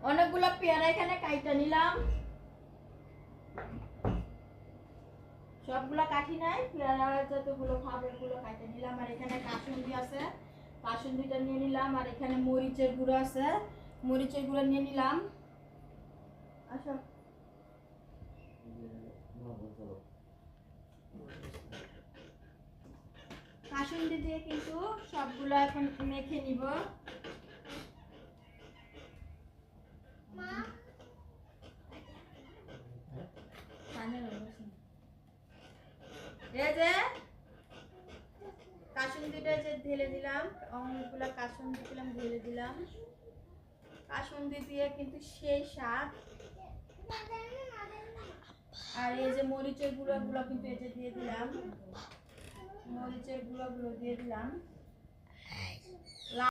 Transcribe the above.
অনেকগুলো পেয়ারা এখানে কাইটা নিলাম, সবগুলা কাটি নাই, পেয়ারা যতগুলো খাবে ওগুলো কাইটা নিলাম। আর এখানে কাসুন্দি আছে, কাসুন্দিটা নিয়ে নিলাম। আর এখানে মরিচের গুঁড়ো আছে, মরিচের গুঁড়ো নিয়ে নিলাম। আচ্ছা কাসুন্দি দিয়ে কিন্তু সবগুলো এখন মেখে নিব। এই যে কাসুন্দিটা যে ঢেলে দিলাম, অনেকগুলো কাসুন্দি দিলাম, ঢেলে দিলাম। কাসুন্দি দিয়ে কিন্তু সেই স্বাদ। আর এই যে মরিচের গুঁড়োগুলো কিন্তু এই যে দিয়ে দিলাম, মরিচের গুঁড়োগুলো দিয়ে দিলাম।